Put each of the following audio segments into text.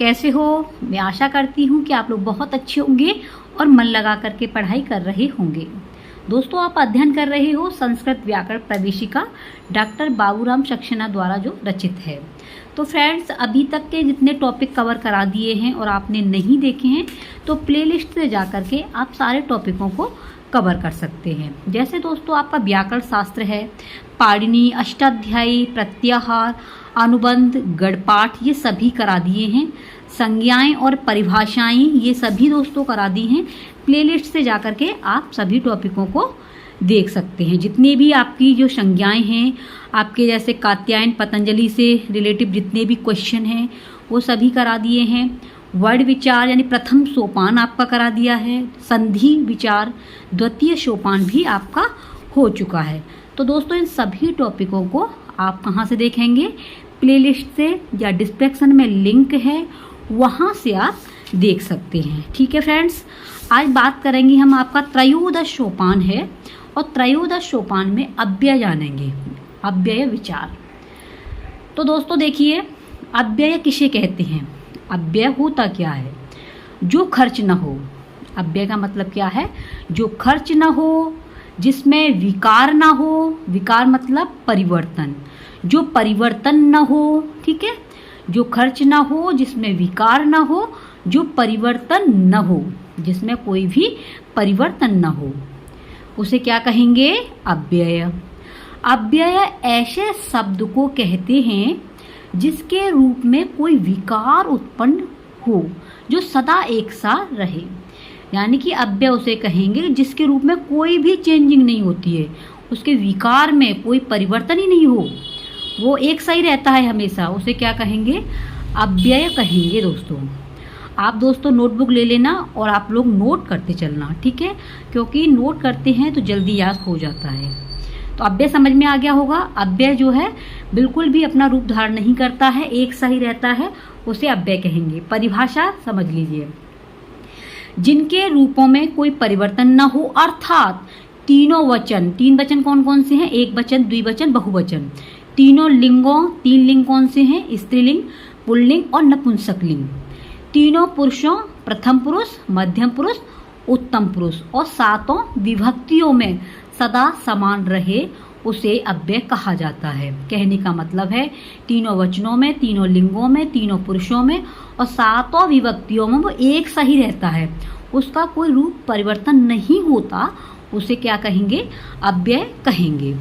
कैसे हो? मैं आशा करती हूँ कि आप लोग बहुत अच्छे होंगे और मन लगा करके पढ़ाई कर रहे होंगे। दोस्तों, आप अध्ययन कर रहे हो संस्कृत व्याकरण प्रवेशिका डॉक्टर बाबूराम सक्सेना द्वारा जो रचित है। तो फ्रेंड्स, अभी तक के जितने टॉपिक कवर करा दिए हैं और आपने नहीं देखे हैं तो प्लेलिस्ट से जा कर के आप सारे टॉपिकों को कवर कर सकते हैं। जैसे दोस्तों, आपका व्याकरण शास्त्र है, पाणिनि, अष्टाध्यायी, प्रत्याहार, अनुबंध, गणपाठ, ये सभी करा दिए हैं। संज्ञाएं और परिभाषाएं ये सभी दोस्तों करा दी हैं। प्लेलिस्ट से जाकर के आप सभी टॉपिकों को देख सकते हैं। जितने भी आपकी जो संज्ञाएं हैं, आपके जैसे कात्यायन पतंजलि से रिलेटिव जितने भी क्वेश्चन हैं वो सभी करा दिए हैं। वर्ड विचार यानी प्रथम सोपान आपका करा दिया है। संधि विचार द्वितीय सोपान भी आपका हो चुका है। तो दोस्तों, इन सभी टॉपिकों को आप कहाँ से देखेंगे? प्लेलिस्ट से, या डिस्क्रिप्शन में लिंक है वहाँ से आप देख सकते हैं। ठीक है फ्रेंड्स, आज बात करेंगे हम, आपका त्रयोदश सोपान है और त्रयोदश सोपान में अव्यय जानेंगे, अव्यय विचार। तो दोस्तों देखिए, अव्यय किसे कहते हैं? अव्यय होता क्या है? जो खर्च न हो। अव्यय का मतलब क्या है? जो खर्च न हो, जिसमें विकार ना हो। विकार मतलब परिवर्तन, जो परिवर्तन न हो। ठीक है, जो खर्च ना हो, जिसमें विकार ना हो, जो परिवर्तन न हो, जिसमें कोई भी परिवर्तन न हो, उसे क्या कहेंगे? अव्यय। अव्यय ऐसे शब्द को कहते हैं जिसके रूप में कोई विकार उत्पन्न हो, जो सदा एक सा रहे। यानी कि अव्यय उसे कहेंगे जिसके रूप में कोई भी चेंजिंग नहीं होती है, उसके विकार में कोई परिवर्तन ही नहीं हो, वो एक सा ही रहता है हमेशा, उसे क्या कहेंगे? अव्यय कहेंगे। दोस्तों, आप दोस्तों नोटबुक ले लेना और आप लोग नोट करते चलना, ठीक है? क्योंकि नोट करते हैं तो जल्दी याद हो जाता है। तो अव्यय समझ में आ गया होगा। अव्यय जो है बिल्कुल भी अपना रूप धारण नहीं करता है, एक सा ही रहता है, उसे अव्यय कहेंगे। परिभाषा समझ लीजिए, जिनके रूपों में कोई परिवर्तन न हो, अर्थात तीनों वचन। तीन वचन कौन कौन से हैं? एक वचन, द्विवचन, बहुवचन। तीनों लिंगों, तीन लिंग कौन से हैं? स्त्रीलिंग, पुल्लिंग और नपुंसकलिंग। तीनों पुरुषों, प्रथम पुरुष, मध्यम पुरुष, उत्तम पुरुष, और सातों विभक्तियों में सदा समान रहे, उसे अव्यय कहा जाता है। कहने का मतलब है, तीनों वचनों में, तीनों लिंगों में, तीनों पुरुषों में और सातों विभक्तियों में वो एक सा ही रहता है, उसका कोई रूप परिवर्तन नहीं होता, उसे क्या कहेंगे? अव्यय कहेंगे।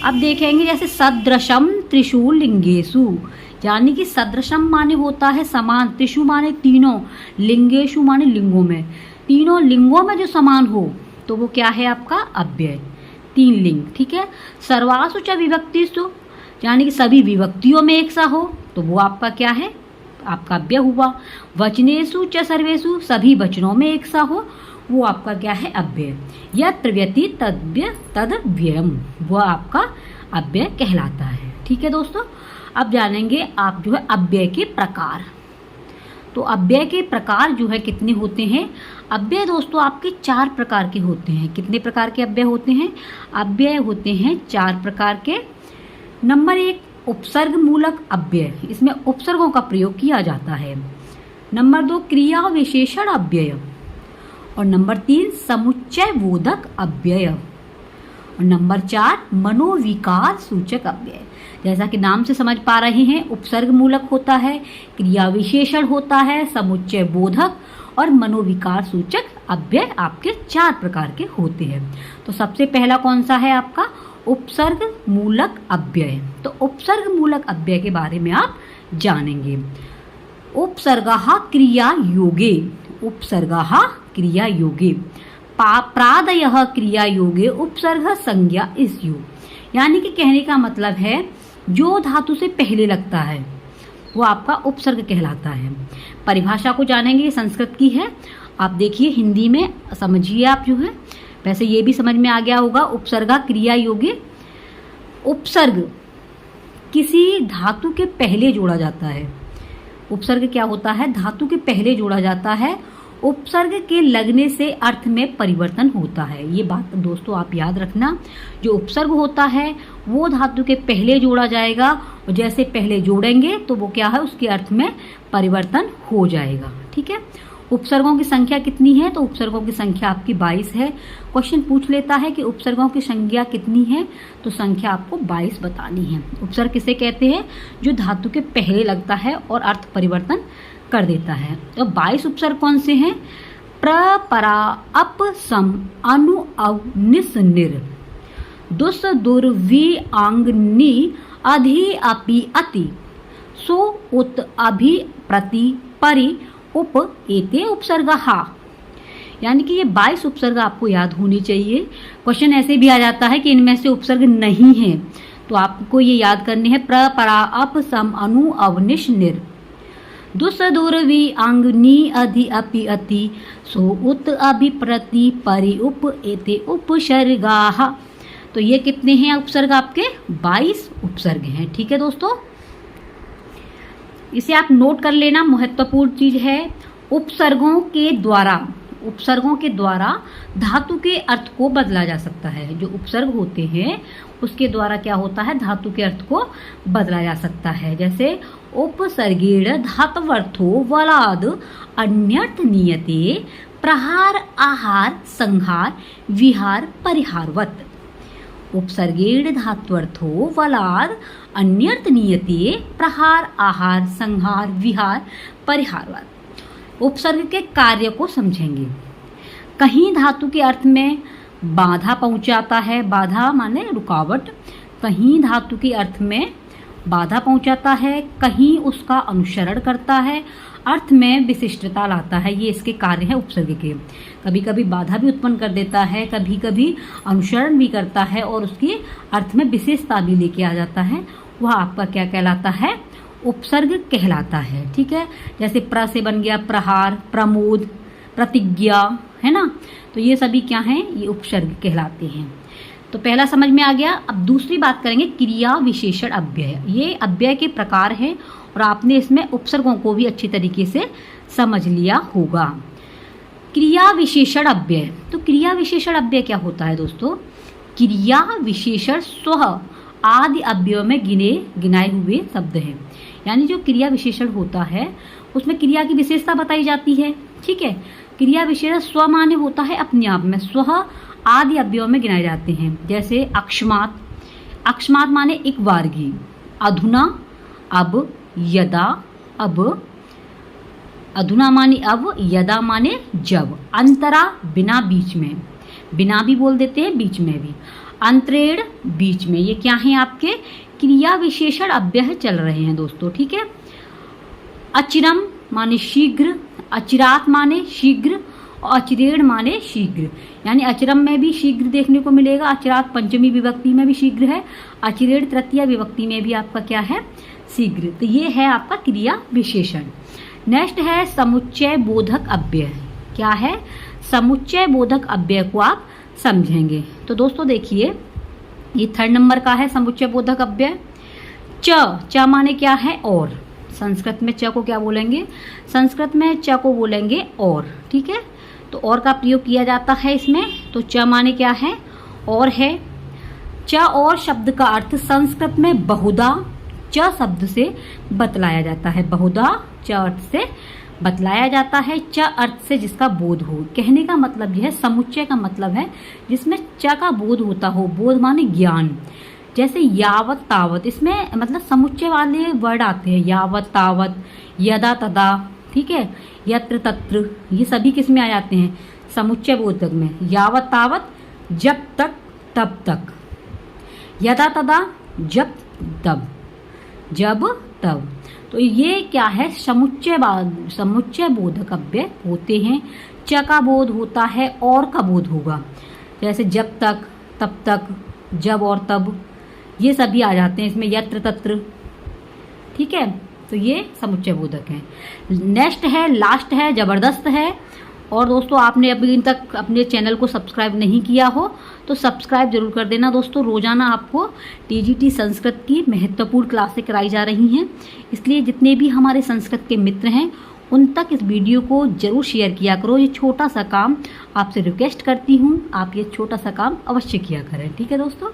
अब देखेंगे जैसे सदृशम त्रिषु लिंगेषु, यानी कि सदृशम माने होता है समान, त्रिषु माने तीनों, लिंगेषु माने लिंगों में। तीनों लिंगों में जो समान हो तो वो क्या है? आपका अव्यय। तीन लिंग, ठीक है। सर्वासु च विभक्तिषु, यानी कि सभी विभक्तियों में एक सा हो तो वो आपका क्या है? आपका अव्यय हुआ। वचनेषु च सर्वेषु, सभी वचनों में एक सा हो, वो आपका क्या है? अव्यय। यत्र व्यति तद्व्यय तदव्ययम्, वो आपका अव्यय कहलाता है। ठीक है दोस्तों, अब जानेंगे आप जो है अव्यय के प्रकार। तो अव्यय के प्रकार जो है कितने होते हैं? अव्यय दोस्तों आपके 4 प्रकार के होते हैं। कितने प्रकार के अव्यय होते हैं? अव्यय होते हैं 4 प्रकार के। नंबर 1, उपसर्ग मूलक अव्यय, इसमें उपसर्गों का प्रयोग किया जाता है। नंबर 2, क्रिया विशेषण अव्यय। और नंबर 3, समुच्चय बोधक अव्यय। और नंबर 4, मनोविकार सूचक अव्यय। जैसा कि नाम से समझ पा रहे हैं, उपसर्ग मूलक होता है, क्रिया विशेषण होता है, समुच्चय बोधक और मनोविकार सूचक अव्यय आपके 4 प्रकार के होते हैं। तो सबसे पहला कौन सा है? आपका उपसर्ग मूलक अव्यय। तो उपसर्ग मूलक अव्यय के बारे में आप जानेंगे। उपसर्गः क्रिया योगे, उपसर्गः क्रिया योगे, प्रादयः क्रिया योगे, उपसर्ग संज्ञा इस योग। यानी कि कहने का मतलब है, जो धातु से पहले लगता है वो आपका उपसर्ग कहलाता है। परिभाषा को जानेंगे, संस्कृत की है, आप देखिए हिंदी में समझिए आप जो है। वैसे ये भी समझ में आ गया होगा। उपसर्ग क्रिया योगे, उपसर्ग किसी धातु के पहले जोड़ा जाता है। उपसर्ग क्या होता है? धातु के पहले जोड़ा जाता है उपसर्ग के लगने से अर्थ में परिवर्तन होता है। ये बात दोस्तों आप याद रखना, जो उपसर्ग होता है वो धातु के पहले जोड़ा जाएगा और जैसे पहले जोड़ेंगे तो वो क्या है, उसके अर्थ में परिवर्तन हो जाएगा। ठीक है, उपसर्गों की संख्या कितनी है? तो उपसर्गों की संख्या आपकी 22 है। क्वेश्चन पूछ लेता है कि उपसर्गों की संख्या कितनी है, तो संख्या आपको 22 बतानी है। उपसर्ग किसे कहते हैं? जो धातु के पहले लगता है और अर्थ परिवर्तन कर देता है। तो 22 उपसर्ग कौन से हैं? प्र, परा, अप, सम, अनु, अव, निस, निर, दुस, दुर, वी, आंग, नी, अधि, अपि, अति, सो, उत, अभि, प्रति, परि, उप, एते उपसर्गहा। यानी कि ये 22 उपसर्ग आपको याद होनी चाहिए। क्वेश्चन ऐसे भी आ जाता है कि इनमें से उपसर्ग नहीं है, तो आपको ये याद करने हैं। प्र, परा, अप, सम, अनु, अव, निश, निर, दुस, दुर, वी, आंग, नी, अधि, अपि, अति, सो, उत, अभि, प्रति, परि, उप, एते उपसर्गाः। तो ये कितने हैं उपसर्ग? आपके 22 उपसर्ग हैं। ठीक है दोस्तों, इसे आप नोट कर लेना, महत्वपूर्ण चीज है। उपसर्गों के द्वारा धातु के अर्थ को बदला जा सकता है। जो उपसर्ग होते हैं उसके द्वारा क्या होता है, धातु के अर्थ को बदला जा सकता है। जैसे उपसर्गेण धातवर्थो वलाद अन्यर्थ नियते प्रहार, आहार, संहार, विहार, परिहारवत्। उपसर्गेण धात्वर्थो वलाद अन्यर्थ नियते प्रहार, आहार, संहार, विहार, परिहारवत्। उपसर्ग के कार्य को समझेंगे। कहीं धातु के अर्थ में बाधा पहुंचाता है, बाधा माने रुकावट, कहीं धातु के अर्थ में बाधा पहुंचाता है, कहीं उसका अनुसरण करता है, अर्थ में विशिष्टता लाता है। ये इसके कार्य है उपसर्ग के। कभी कभी बाधा भी उत्पन्न कर देता है, कभी कभी अनुसरण भी करता है और उसकी अर्थ में विशेषता भी लेके आ जाता है। वह आपका क्या कहलाता है? उपसर्ग कहलाता है। ठीक है, जैसे प्र से बन गया प्रहार, प्रमोद, प्रतिज्ञा, है ना। तो ये सभी क्या हैं? ये उपसर्ग कहलाते हैं। तो पहला समझ में आ गया। अब दूसरी बात करेंगे, क्रिया विशेषण अव्यय। ये अव्यय के प्रकार हैं और आपने इसमें उपसर्गों को भी अच्छी तरीके से समझ लिया होगा। क्रिया विशेषण अव्यय। तो क्रिया विशेषण अव्यय क्या होता है दोस्तों? क्रिया विशेषण स्व आदि अव्ययों में गिनाए हुए शब्द हैं। यानी जो क्रिया विशेषण होता है उसमें क्रिया की विशेषता बताई जाती है। ठीक है, क्रिया विशेषण स्व माने होता है अपने आप में, स्व आदि अव्ययों में गिनाए जाते हैं। जैसे अकस्मात, अकस्मात माने एक वार्गी, अधुना, अब, यदा, अब, अधुना माने अब, यदा माने जब, अंतरा बिना बीच में, बिना भी बोल देते हैं, बीच में भी, अंतरेण बीच में। ये क्या है? आपके क्रिया विशेषण अव्यय चल रहे हैं दोस्तों। ठीक है, अचिरम माने शीघ्र, अचिरात माने शीघ्र और अचिरेण माने शीघ्र। यानी अचिरम में भी शीघ्र देखने को मिलेगा, अचिरात पंचमी विभक्ति में भी शीघ्र है, अचिरेण तृतीय विभक्ति में भी आपका क्या है? शीघ्र। तो ये है आपका क्रिया विशेषण। नेक्स्ट है समुच्चय बोधक अव्यय। क्या है? समुच्चय बोधक अव्यय को आप समझेंगे। तो दोस्तों देखिए, ये 3rd नंबर का है समुच्चय बोधक अव्यय। च माने क्या है? और। संस्कृत में च को क्या बोलेंगे? संस्कृत में च को बोलेंगे और। ठीक है, तो और का प्रयोग किया जाता है इसमें। तो च माने क्या है? और है। च और शब्द का अर्थ संस्कृत में बहुधा च शब्द से बतलाया जाता है। बहुधा च अर्थ से बतलाया जाता है, च अर्थ से जिसका बोध हो। कहने का मतलब यह है, समुच्चय का मतलब है जिसमें च का बोध होता हो। बोध माने ज्ञान। जैसे यावत तावत, इसमें मतलब समुच्चय वाले वर्ड आते हैं, यावत तावत, यदा तदा। ठीक है, यत्र तत्र, ये सभी किस में आ जाते हैं? समुच्चय बोधक में। यावत तावत जब तक तब तक, यदा तदा जब तब, जब तब। तो ये क्या है? समुच्चय बोधक अव्यय होते हैं। च का बोध होता है, और का बोध होगा। जैसे जब तक, तब तक, जब और तब, ये सभी आ जाते हैं इसमें, यत्र तत्र। ठीक है, तो ये समुच्चय बोधक है। नेक्स्ट है, लास्ट है, जबरदस्त है। और दोस्तों आपने अभी तक अपने चैनल को सब्सक्राइब नहीं किया हो तो सब्सक्राइब जरूर कर देना दोस्तों। रोजाना आपको टीजीटी संस्कृत की महत्वपूर्ण क्लासें कराई जा रही हैं, इसलिए जितने भी हमारे संस्कृत के मित्र हैं उन तक इस वीडियो को जरूर शेयर किया करो। ये छोटा सा काम आपसे रिक्वेस्ट करती हूँ, आप ये छोटा सा काम अवश्य किया करें, ठीक है दोस्तों।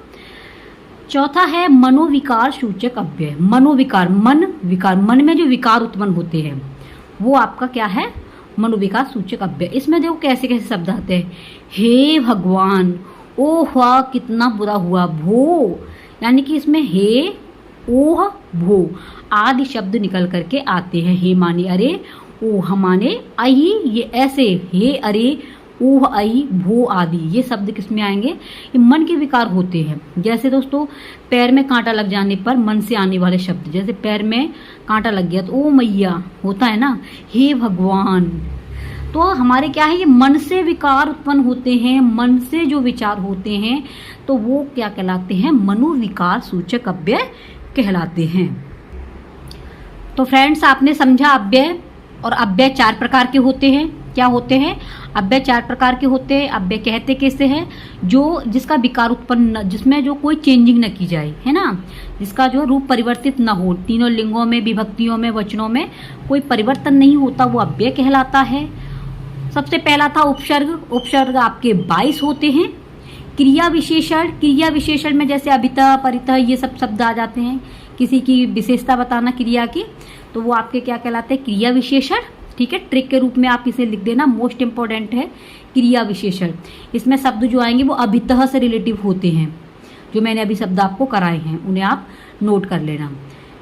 चौथा है मनोविकार सूचक अव्यय। मनोविकार, मन विकार, मन में जो विकार उत्पन्न होते हैं वो आपका क्या है, मनोविकार सूचक अव्यय। इसमें देखो कैसे कैसे शब्द आते हैं, हे भगवान, ओ हुआ कितना बुरा हुआ, भो, यानी कि इसमें हे, ओह, भो आदि शब्द निकल करके आते हैं। हे माने अरे, ओह माने आई, ये ऐसे हे अरे, ओह आई, भो आदि ये शब्द किसमें आएंगे, ये मन के विकार होते हैं। जैसे दोस्तों पैर में कांटा लग जाने पर मन से आने वाले शब्द, जैसे पैर में कांटा लग गया तो ओ मैया होता है ना, हे भगवान। तो हमारे क्या है, ये मन से विकार उत्पन्न होते हैं, मन से जो विचार होते हैं तो वो क्या कहलाते हैं, मनोविकार सूचक अव्यय कहलाते हैं। तो फ्रेंड्स आपने समझा अव्यय, और अव्यय 4 प्रकार के होते हैं। क्या होते हैं, अव्यय 4 प्रकार के होते हैं। अव्यय कहते कैसे हैं, जो जिसका विकार उत्पन्न, जिसमें जो कोई चेंजिंग न की जाए, है ना, जिसका जो रूप परिवर्तित न हो, तीनों लिंगों में, विभक्तियों में, वचनों में कोई परिवर्तन नहीं होता, वो अव्यय कहलाता है। सबसे पहला था उपसर्ग। उपसर्ग आपके 22 होते हैं। क्रिया विशेषण, क्रिया विशेषण में जैसे अभितः, परितः ये सब शब्द आ जाते हैं, किसी की विशेषता बताना क्रिया की, तो वो आपके क्या कहलाते हैं, क्रिया विशेषण, ठीक है। ट्रिक के रूप में आप इसे लिख देना, मोस्ट इंपॉर्टेंट है क्रिया विशेषण। इसमें शब्द जो आएंगे वो अभितः से रिलेटिव होते हैं, जो मैंने अभी शब्द आपको कराए हैं उन्हें आप नोट कर लेना।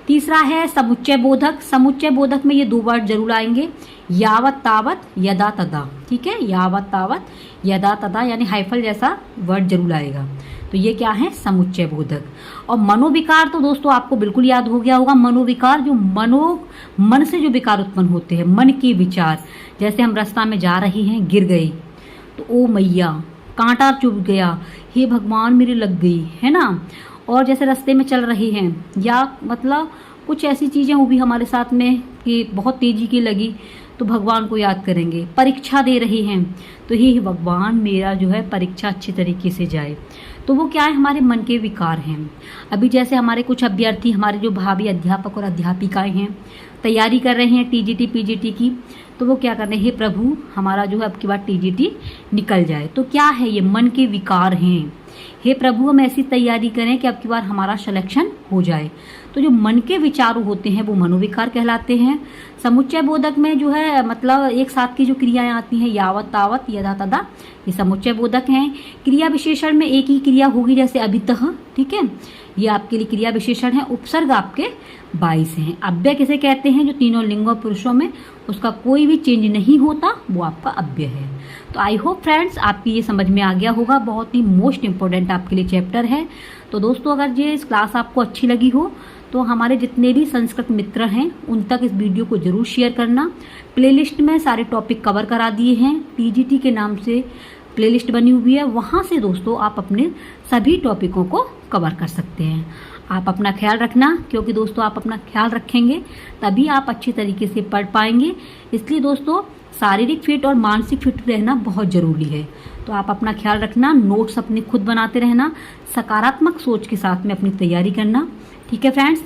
तीसरा है समुच्चय बोधक। समुच्चय बोधक में ये 2 वर्ड जरूर आएंगे, यावत तावत, यदा तदा, ठीक है, यावत तावत, यदा तदा, यानी हाइफल जैसा वर्ड जरूर आएगा। तो ये क्या है, समुच्चय बोधक। और मनोविकार तो दोस्तों आपको बिल्कुल याद हो गया होगा। मनोविकार जो मन से जो विकार उत्पन्न होते हैं, मन के विचार, जैसे हम रास्ता में जा रहे हैं, गिर गए तो ओ मैया, कांटा चुभ गया, हे भगवान मेरे लग गई, है ना। और जैसे रास्ते में चल रहे हैं, या मतलब कुछ ऐसी चीज़ें वो भी हमारे साथ में कि बहुत तेजी की लगी तो भगवान को याद करेंगे। परीक्षा दे रहे हैं तो हे भगवान मेरा जो है परीक्षा अच्छी तरीके से जाए, तो वो क्या है, हमारे मन के विकार हैं। अभी जैसे हमारे कुछ अभ्यर्थी, हमारे जो भावी अध्यापक और अध्यापिकाएं हैं, तैयारी कर रहे हैं टीजीटी पीजीटी की, तो वो क्या कर रहे हैं, हे प्रभु हमारा जो है अब की बार टीजीटी निकल जाए। तो क्या है, ये मन के विकार हैं। हे प्रभु हम ऐसी तैयारी करें कि अब की बार हमारा सिलेक्शन हो जाए। तो जो मन के विचार होते हैं वो मनोविकार कहलाते हैं। समुच्चय बोधक में जो है मतलब एक साथ की जो क्रियाएं आती हैं, यावत तावत, यदा तदा, ये समुच्चय बोधक हैं। क्रिया विशेषण में एक ही क्रिया होगी, जैसे अभितः, ठीक है, ये आपके लिए क्रिया विशेषण है। उपसर्ग आपके 22 हैं। अव्यय किसे कहते हैं, जो तीनों लिंगों पुरुषों में उसका कोई भी चेंज नहीं होता, वो आपका अव्यय है। तो आई होप फ्रेंड्स आपकी ये समझ में आ गया होगा, बहुत ही मोस्ट इंपॉर्टेंट आपके लिए चैप्टर है। तो दोस्तों अगर ये इस क्लास आपको अच्छी लगी हो तो हमारे जितने भी संस्कृत मित्र हैं उन तक इस वीडियो को जरूर शेयर करना। प्लेलिस्ट में सारे टॉपिक कवर करा दिए हैं, टीजीटी के नाम से प्लेलिस्ट बनी हुई है, वहाँ से दोस्तों आप अपने सभी टॉपिकों को कवर कर सकते हैं। आप अपना ख्याल रखना, क्योंकि दोस्तों आप अपना ख्याल रखेंगे तभी आप अच्छी तरीके से पढ़ पाएंगे। इसलिए दोस्तों शारीरिक फिट और मानसिक फिट रहना बहुत ज़रूरी है। तो आप अपना ख्याल रखना, नोट्स अपने खुद बनाते रहना, सकारात्मक सोच के साथ में अपनी तैयारी करना, ठीक है फ्रेंड्स।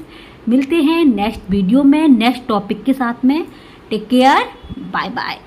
मिलते हैं नेक्स्ट वीडियो में नेक्स्ट टॉपिक के साथ में। Take care, bye bye.